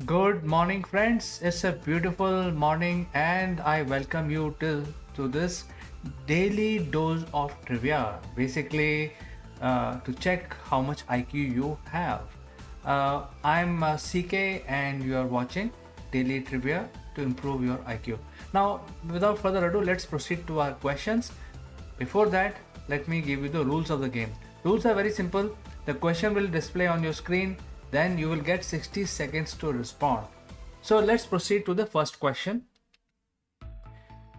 Good morning, friends. It's a beautiful morning, and I welcome you to this daily dose of trivia. Basically, to check how much IQ you have. I'm CK, and you are watching Daily Trivia to improve your IQ. Now, without further ado, let's proceed to our questions. Before that, let me give you the rules of the game. Rules are very simple. The question will display on your screen, then you will get 60 seconds to respond. So let's proceed to the first question.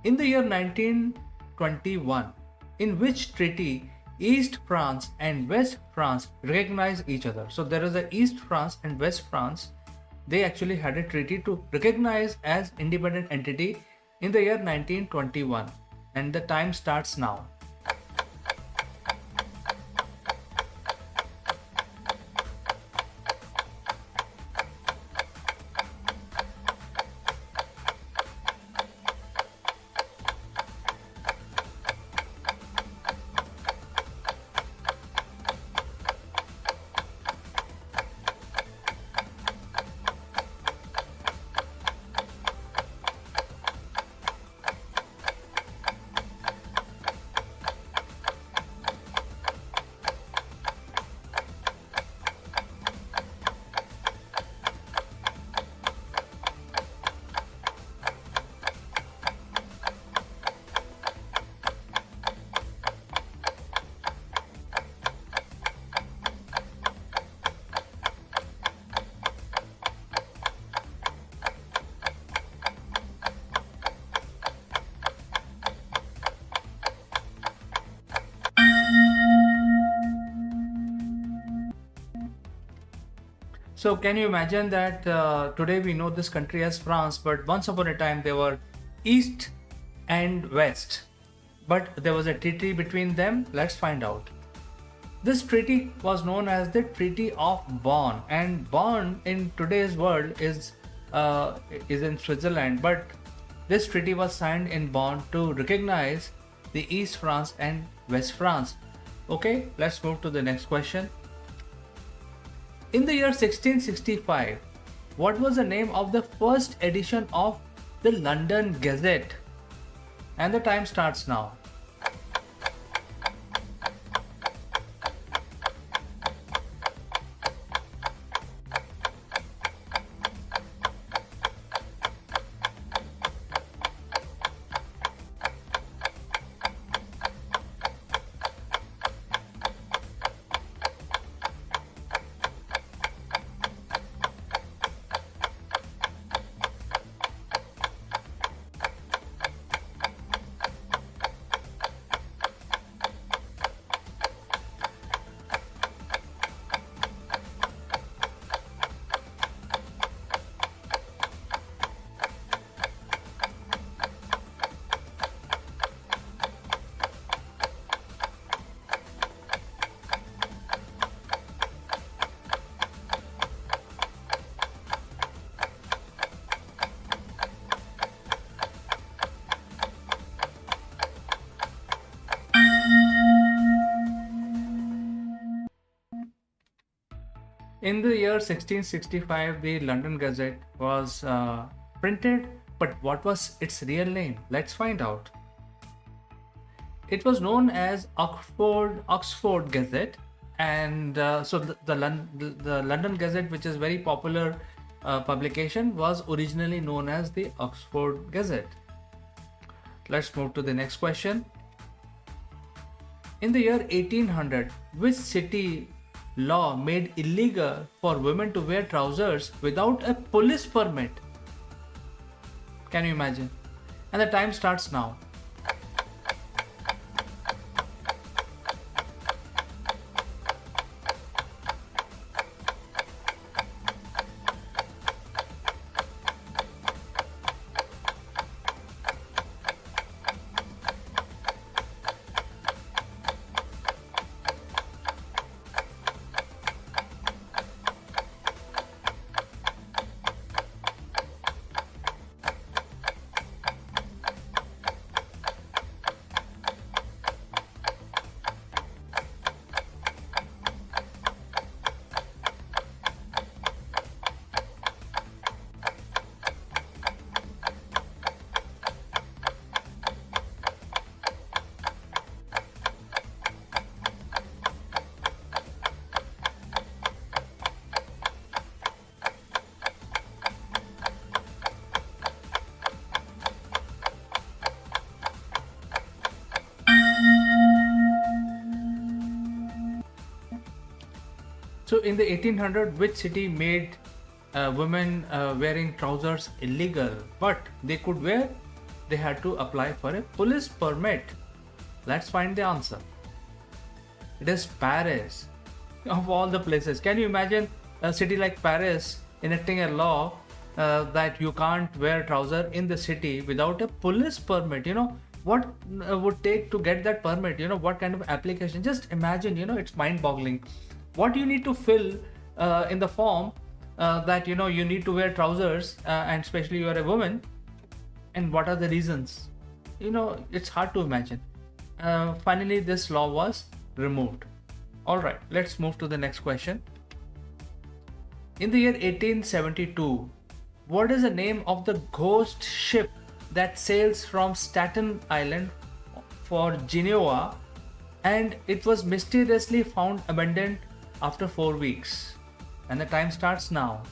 In the year 1921, in which treaty East France and West France recognize each other? So there is a East France and West France. They actually had a treaty to recognize as independent entity in the year 1921, and the time starts now. So can you imagine that today we know this country as France, but once upon a time they were East and West. But there was a treaty between them. Let's find out. This treaty was known as the Treaty of Bonn, and Bonn in today's world is in Switzerland. But this treaty was signed in Bonn to recognize the East France and West France. Okay, let's move to the next question. In the year 1665, what was the name of the first edition of the London Gazette? And the time starts now. In the year 1665, the London Gazette was printed, but what was its real name? Let's find out. It was known as Oxford Gazette, and the London Gazette, which is very popular publication, was originally known as the Oxford Gazette. Let's move to the next question. In the year 1800, which city law made illegal for women to wear trousers without a police permit? Can you imagine? And the time starts now. So in the 1800, which city made women wearing trousers illegal? But they could wear, they had to apply for a police permit. Let's find the answer. It is Paris. Of all the places, can you imagine a city like Paris enacting a law that you can't wear trouser in the city without a police permit? What would take to get that permit? What kind of application? Just imagine. It's mind boggling. What you need to fill in the form that you need to wear trousers, and especially you are a woman, and what are the reasons? It's hard to imagine. Finally, this law was removed. All right, let's move to the next question. In the year 1872, what is the name of the ghost ship that sails from Staten Island for Genoa, and it was mysteriously found abandoned after 4 weeks? And the time starts now.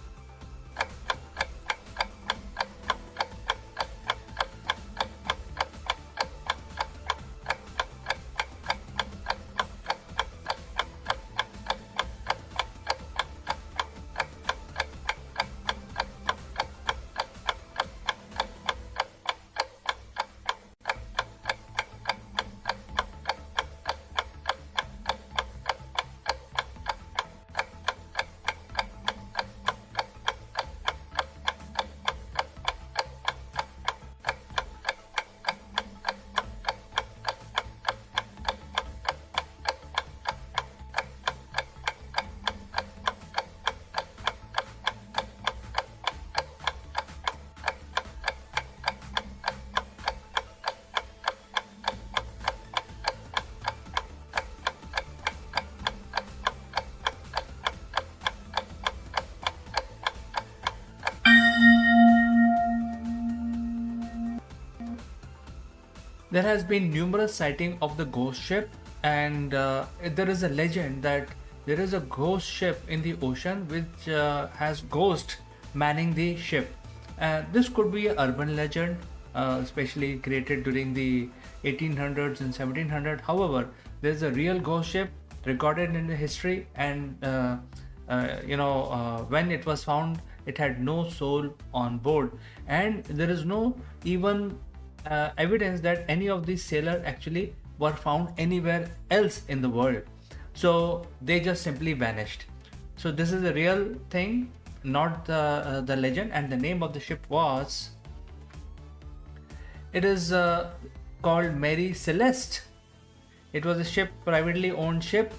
There has been numerous sightings of the ghost ship, and there is a legend that there is a ghost ship in the ocean which has ghost manning the ship. This could be an urban legend, especially created during the 1800s and 1700s. However, there is a real ghost ship recorded in the history, and when it was found, it had no soul on board, and there is no even evidence that any of these sailors actually were found anywhere else in the world. So they just simply vanished. So this is a real thing, not the legend. And the name of the ship was, it is called Mary Celeste. It was a ship, privately owned ship,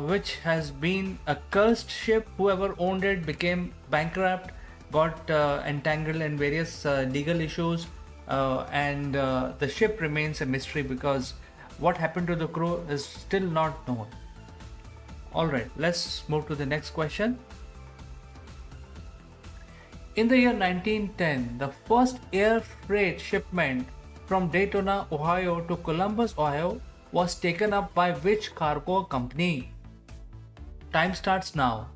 which has been a cursed ship. Whoever owned it became bankrupt, got entangled in various legal issues, and the ship remains a mystery because what happened to the crew is still not known. All right, let's move to the next question. In the year 1910, the first air freight shipment from Daytona, Ohio to Columbus, Ohio was taken up by which cargo company? Time starts now.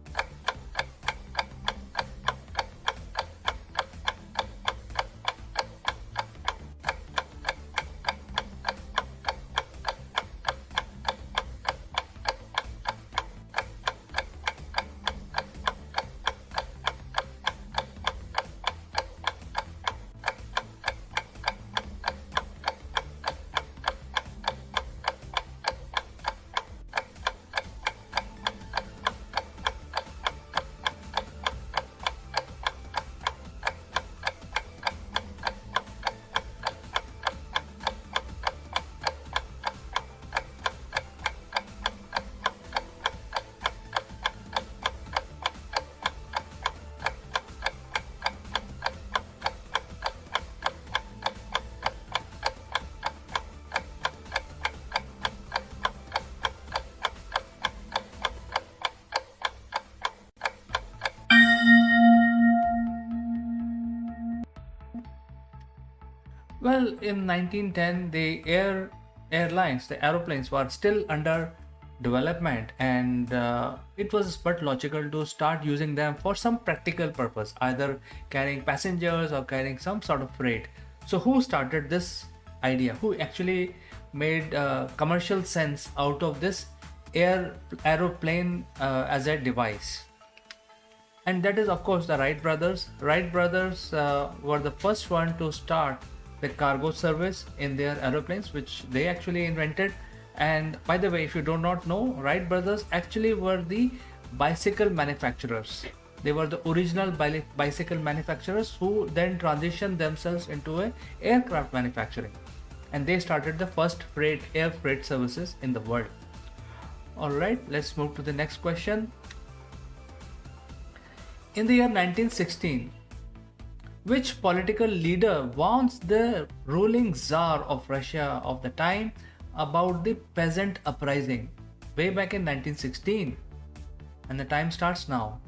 Well, in 1910, the airlines, the aeroplanes were still under development, and it was but logical to start using them for some practical purpose, either carrying passengers or carrying some sort of freight. So, who started this idea? Who actually made commercial sense out of this aeroplane as a device. And that is, of course, the Wright brothers. Wright brothers were the first one to start the cargo service in their aeroplanes, which they actually invented. And by the way, if you do not know, Wright brothers actually were the bicycle manufacturers. They were the original bicycle manufacturers who then transitioned themselves into a aircraft manufacturing, and they started the first air freight services in the world. All right, let's move to the next question. In the year 1916, which political leader warns the ruling Tsar of Russia of the time about the peasant uprising way back in 1916? And the time starts now.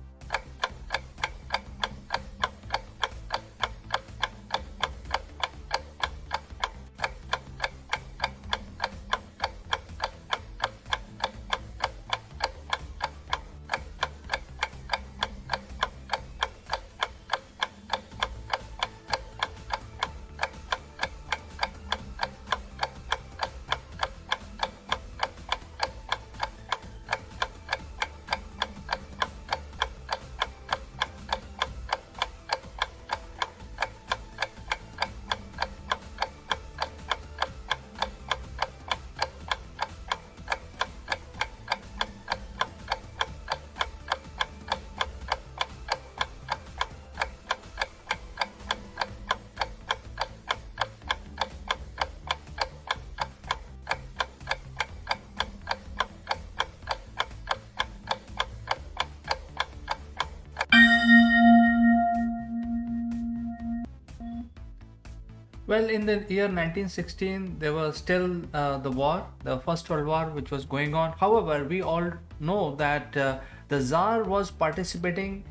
Well, in the year 1916, there was still the war, the First World War, which was going on. However, we all know that the Tsar was participating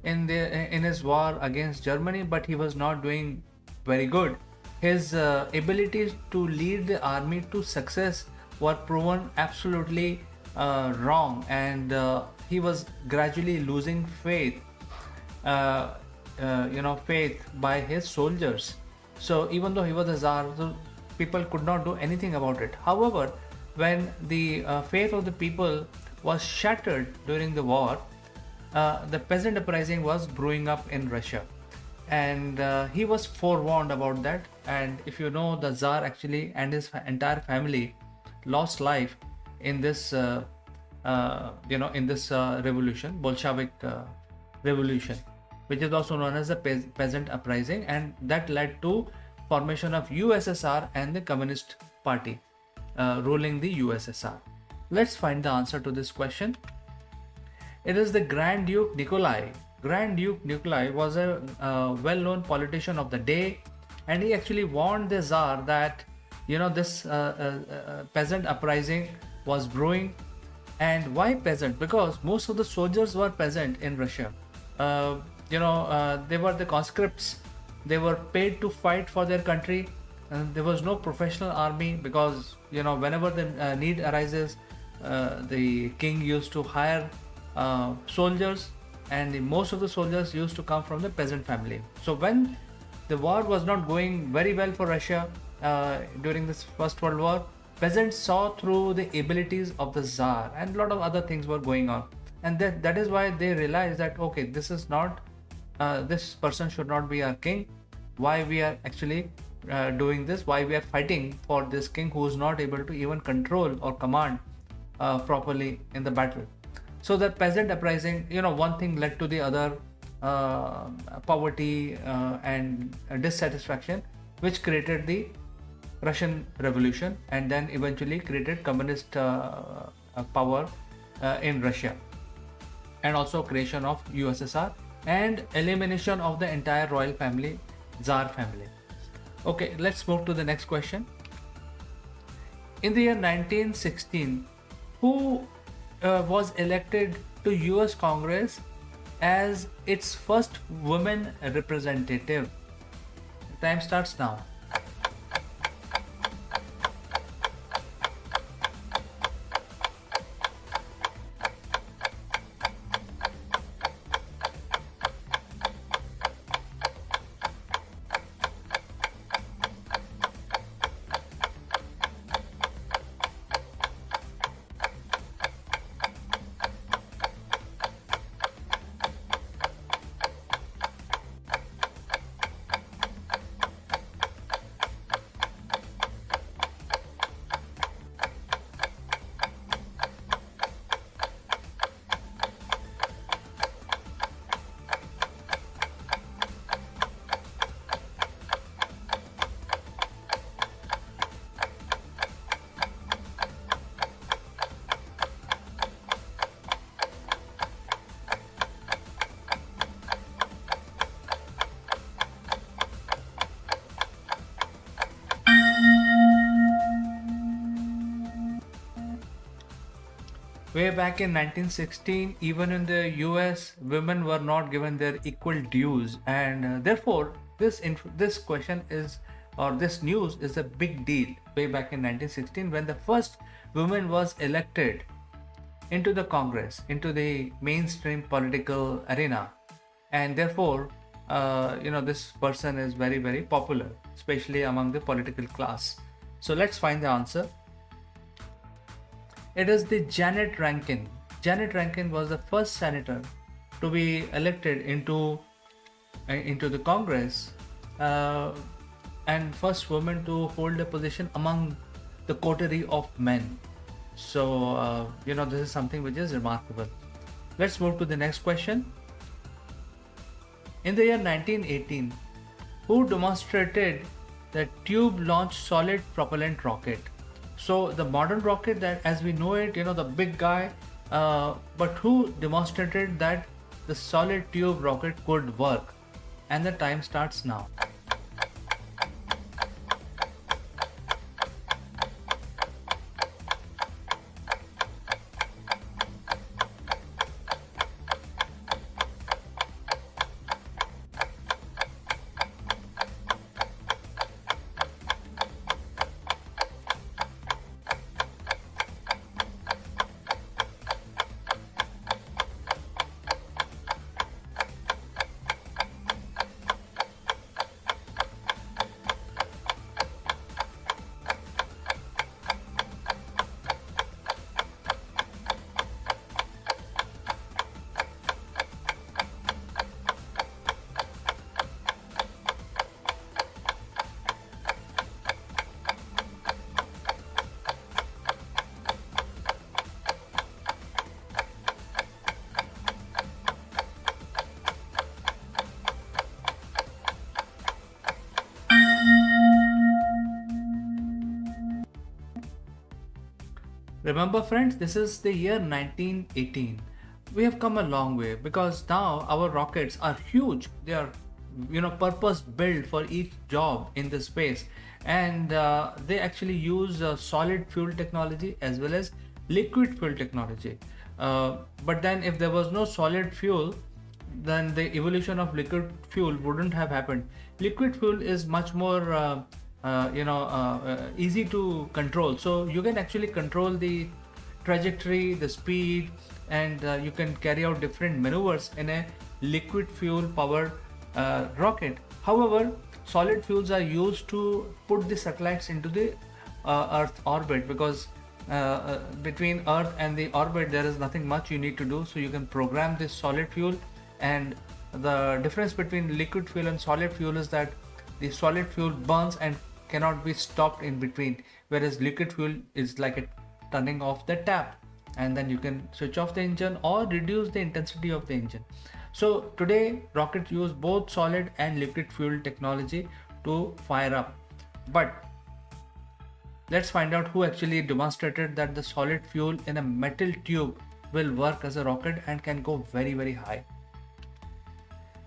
in his war against Germany, but he was not doing very good. His abilities to lead the army to success were proven absolutely wrong, and he was gradually losing faith, faith by his soldiers. So even though he was a Tsar, so people could not do anything about it. However, when the faith of the people was shattered during the war, the peasant uprising was brewing up in Russia, and he was forewarned about that. And if you know, the Tsar actually and his entire family lost life in this, revolution, Bolshevik revolution, which is also known as the peasant uprising, and that led to formation of USSR and the Communist Party ruling the USSR. Let's find the answer to this question. It is the Grand Duke Nikolai. Grand Duke Nikolai was a well-known politician of the day, and he actually warned the Tsar that this peasant uprising was brewing. And why peasant? Because most of the soldiers were peasant in Russia. They were the conscripts. They were paid to fight for their country. There was no professional army because whenever the need arises, the king used to hire soldiers, and most of the soldiers used to come from the peasant family. So when the war was not going very well for Russia during this First World War, peasants saw through the abilities of the Tsar, and a lot of other things were going on, and that is why they realized that okay, this is not this person should not be our king. Why we are actually doing this? Why we are fighting for this king who is not able to even control or command properly in the battle? So the peasant uprising, one thing led to the other, poverty and dissatisfaction, which created the Russian Revolution, and then eventually created communist power in Russia, and also creation of USSR and elimination of the entire royal family, Tsar family. Okay, let's move to the next question. In the year 1916, who was elected to US Congress as its first woman representative? Time starts now. Way back in 1916, even in the US, women were not given their equal dues, and therefore, this question is, or this news is a big deal. Way back in 1916, when the first woman was elected into the Congress, into the mainstream political arena, and therefore, this person is very, very popular, especially among the political class. So let's find the answer. It is the Janet Rankin. Janet Rankin was the first senator to be elected into the Congress, and first woman to hold a position among the coterie of men. So this is something which is remarkable. Let's move to the next question. In the year 1918, who demonstrated the tube-launched solid propellant rocket? So the modern rocket, that as we know it, the big guy, but who demonstrated that the solid tube rocket could work? And the time starts now. Remember, friends, this is the year 1918. We have come a long way because now our rockets are huge. They are, purpose built for each job in the space, and they actually use solid fuel technology as well as liquid fuel technology. But then, if there was no solid fuel, then the evolution of liquid fuel wouldn't have happened. Liquid fuel is much more easy to control, so you can actually control the trajectory, the speed, and you can carry out different maneuvers in a liquid fuel powered rocket. However, solid fuels are used to put the satellites into the earth orbit, because between earth and the orbit there is nothing much you need to do, so you can program this solid fuel. And the difference between liquid fuel and solid fuel is that the solid fuel burns and cannot be stopped in between, whereas liquid fuel is like a turning off the tap, and then you can switch off the engine or reduce the intensity of the engine. So today rockets use both solid and liquid fuel technology to fire up. But let's find out who actually demonstrated that the solid fuel in a metal tube will work as a rocket and can go very, very high.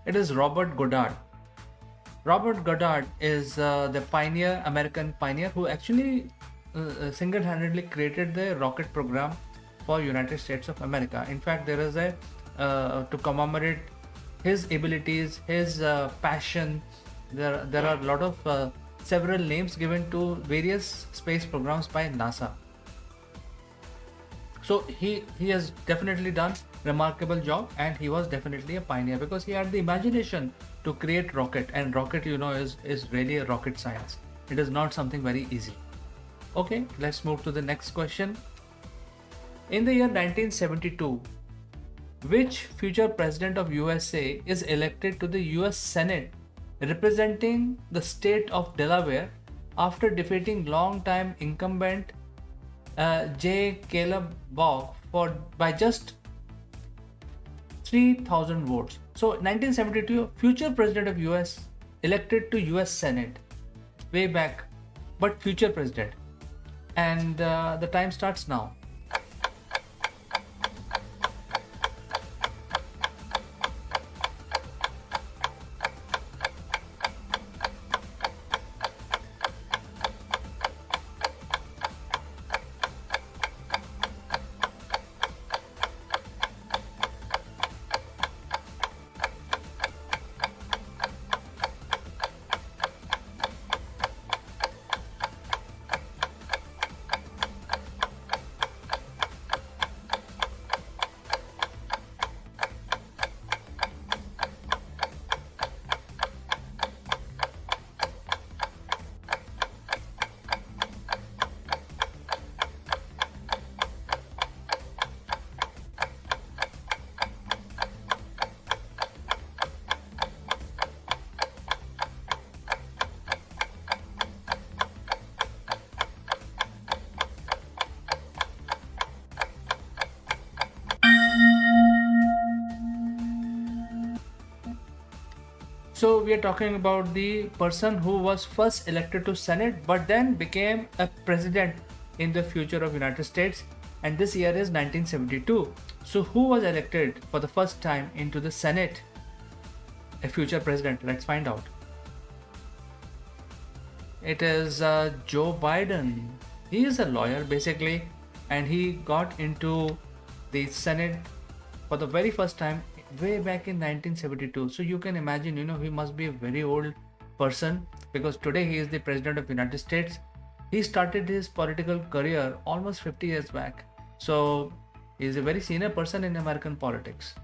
It is Robert Goddard. Robert Goddard is the pioneer, American pioneer, who actually single-handedly created the rocket program for United States of America. In fact, there is a to commemorate his abilities, his passion. There are a lot of several names given to various space programs by NASA. So he has definitely done remarkable job, and he was definitely a pioneer because he had the imagination to create rocket, and rocket is really a rocket science. It is not something very easy. Okay, let's move to the next question. In the year 1972, which future president of USA is elected to the US Senate representing the state of Delaware after defeating long-time incumbent J. Caleb Bogg by just 3,000 votes. So 1972, future president of US elected to US Senate, way back, but future president. And the time starts now. So we are talking about the person who was first elected to Senate but then became a president in the future of United States, and this year is 1972. So who was elected for the first time into the Senate, a future president? Let's find out. It is Joe Biden. He is a lawyer basically, and he got into the Senate for the very first time way back in 1972. So you can imagine, he must be a very old person, because today he is the president of the United States. He started his political career almost 50 years back. So he is a very senior person in American politics.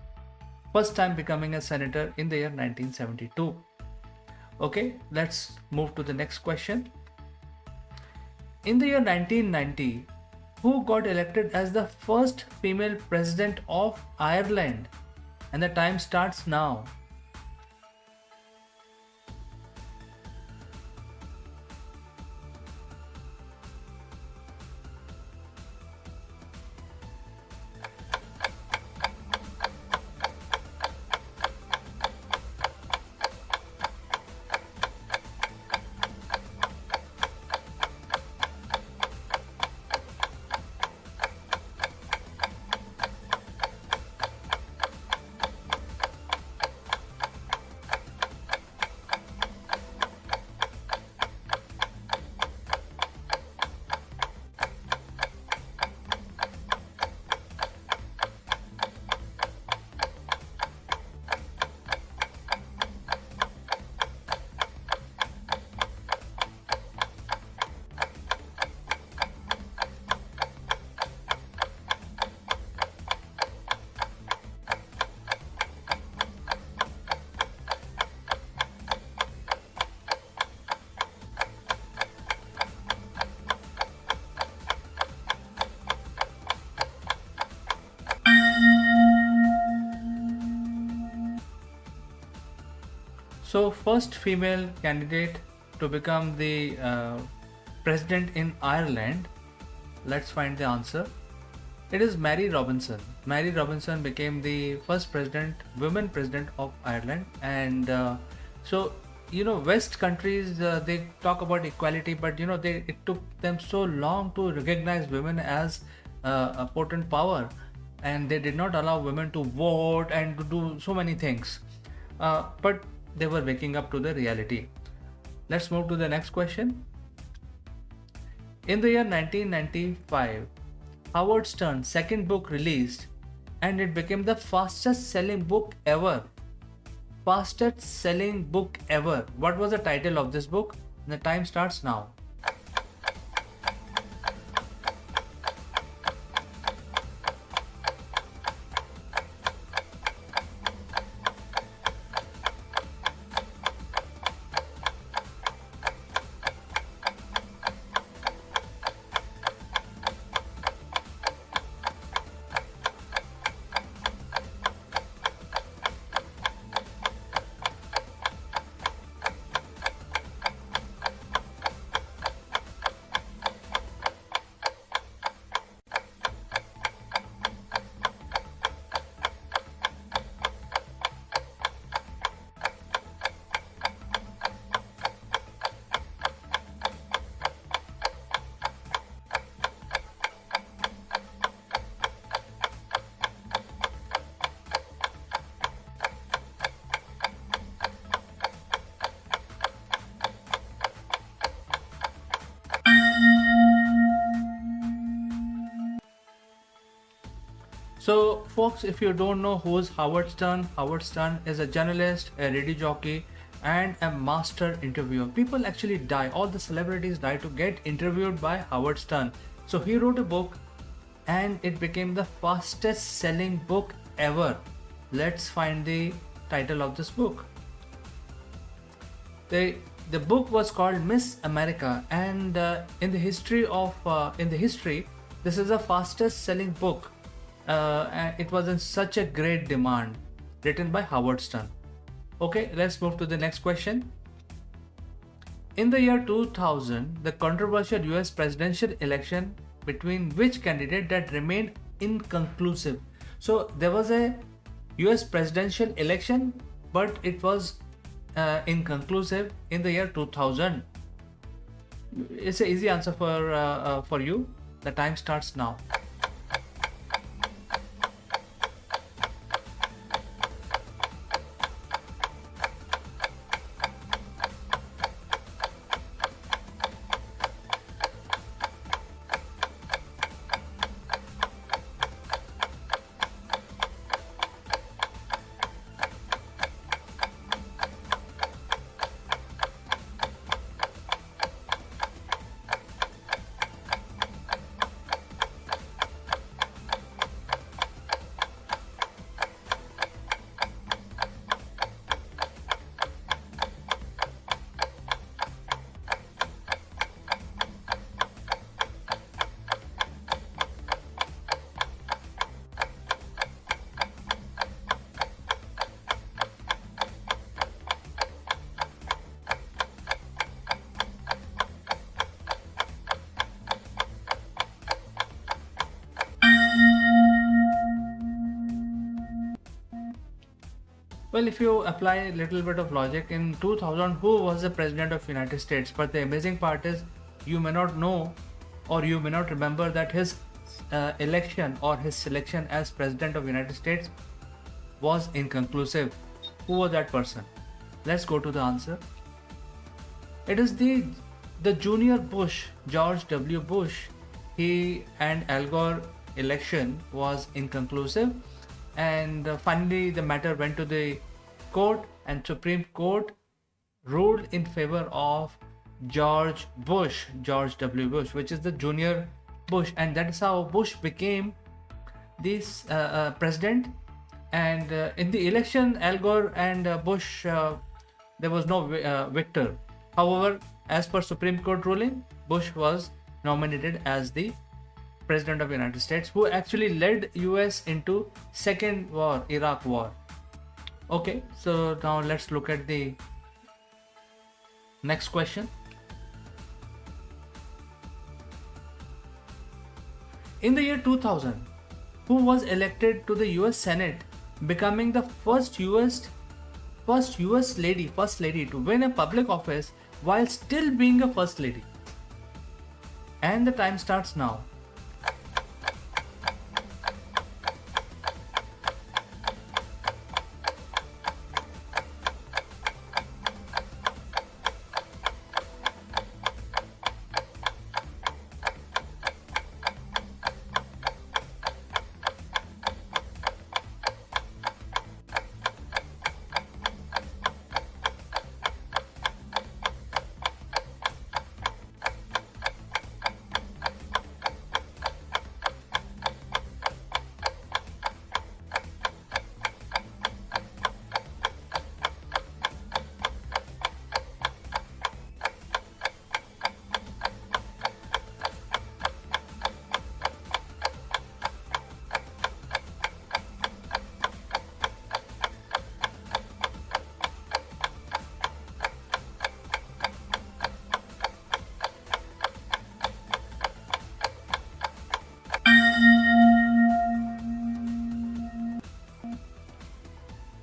First time becoming a senator in the year 1972. Okay, let's move to the next question. In the year 1990, who got elected as the first female president of Ireland? And the time starts now. So, first female candidate to become the president in Ireland. Let's find the answer. It is Mary Robinson. Mary Robinson became the first women president of Ireland. And West countries, they talk about equality, but it took them so long to recognize women as a potent power, and they did not allow women to vote and to do so many things. But they were waking up to the reality. Let's move to the next question. In the year 1995, Howard Stern's second book released, and it became the fastest selling book ever. Fastest selling book ever. What was the title of this book? The time starts now. So, folks, if you don't know who is Howard Stern is a journalist, a radio jockey, and a master interviewer. People actually die, all the celebrities die to get interviewed by Howard Stern. So, he wrote a book and it became the fastest selling book ever. Let's find the title of this book. The book was called Miss America, and in the history, this is the fastest selling book. And it was in such a great demand, written by Howard Stern. Okay, let's move to the next question. In the year 2000, the controversial US presidential election between which candidate that remained inconclusive. So there was a US presidential election, but it was inconclusive in the year 2000? It's an easy answer for you. The time starts now. Well, if you apply a little bit of logic, in 2000, who was the president of United States? But the amazing part is, you may not know, or you may not remember that his election or his selection as president of United States was inconclusive. Who was that person? Let's go to the answer. It is the junior Bush, George W. Bush. He and Al Gore election was inconclusive, and finally the matter went to the court, and Supreme Court ruled in favor of George W. Bush, which is the junior Bush, and that is how Bush became this president. And in the election, Al Gore and Bush, there was no victor. However, as per Supreme Court ruling, Bush was nominated as the president of the United States, who actually led US into second war, Iraq war. Okay, so now let's look at the next question. In the year 2000, who was elected to the US Senate, becoming the first US lady to win a public office while still being a first lady? And the time starts now.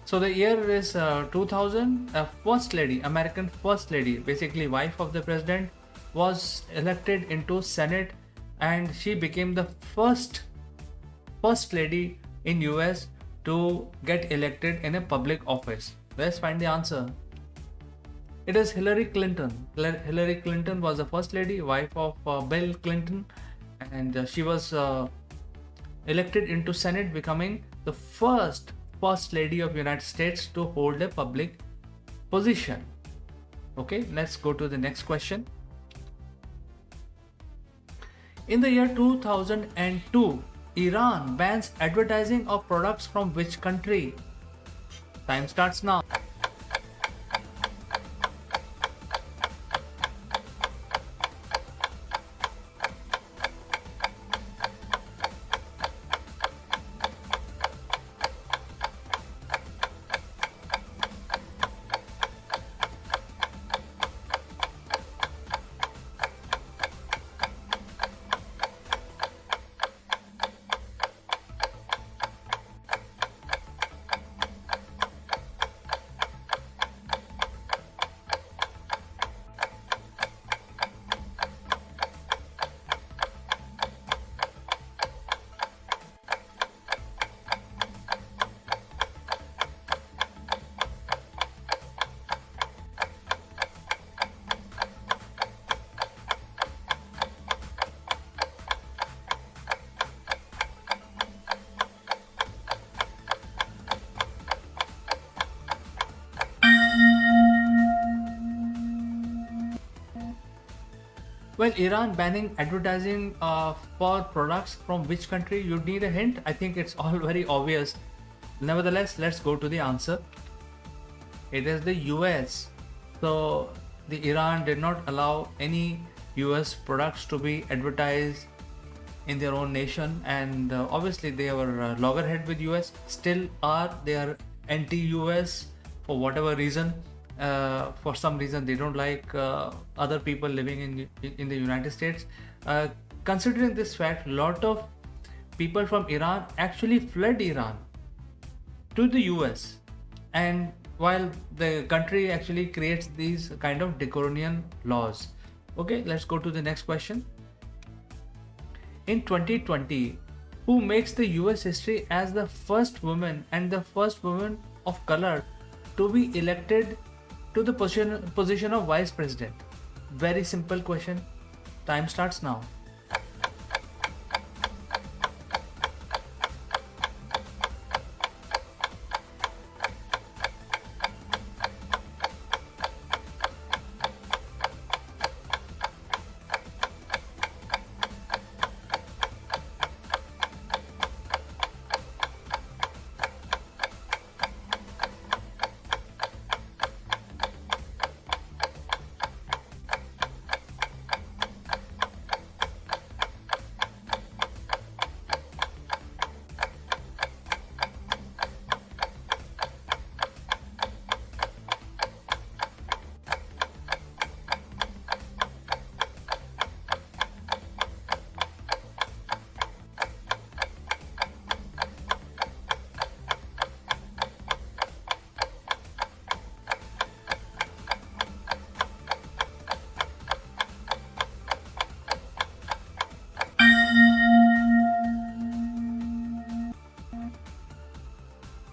So the year is 2000. A first lady, American first lady, basically wife of the president, was elected into Senate, and she became the first lady in US to get elected in a public office. Let's find the answer. It is Hillary Clinton. Hillary Clinton was the first lady, wife of Bill Clinton, and she was elected into Senate, becoming the first lady of United States to hold a public position. Okay, let's go to the next question. In the year 2002, Iran bans advertising of products from which country? Time starts now. Well, Iran banning advertising for products from which country? You need a hint? I think it's all very obvious. Nevertheless, let's go to the answer. It is the US. So the Iran did not allow any US products to be advertised in their own nation, and obviously they were loggerhead with US, still are. They are anti-US for whatever reason. For some reason they don't like other people living in the United States. Considering this fact, lot of people from Iran actually fled Iran to the US, and while the country actually creates these kind of draconian laws. Okay, let's go to the next question. In 2020, who makes the US history as the first woman and the first woman of color to be elected to the position of vice president? Very simple question. Time starts now.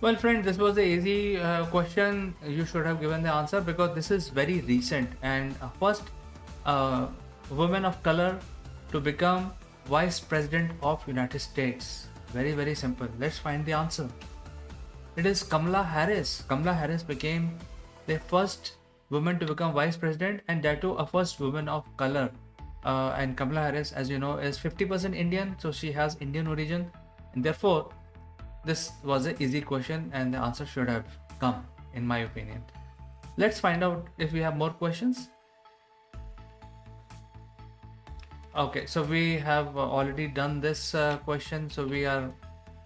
Well, friend, this was the easy question. You should have given the answer because this is very recent, and first woman of color to become vice president of United States. Very simple. Let's find the answer. It is Kamala Harris. Kamala Harris became the first woman to become vice president, and that too a first woman of color. And Kamala Harris, as you know, is 50% Indian, so she has Indian origin, and therefore this was an easy question and the answer should have come, in my opinion. Let's find out if we have more questions. Okay, so we have already done this question, so we are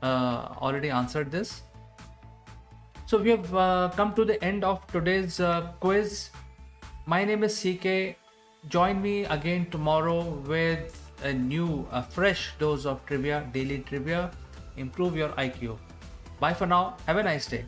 already answered this. So we have come to the end of today's quiz. My name is CK. Join me again tomorrow with a fresh dose of trivia, daily trivia. Improve your IQ. Bye for now. Have a nice day.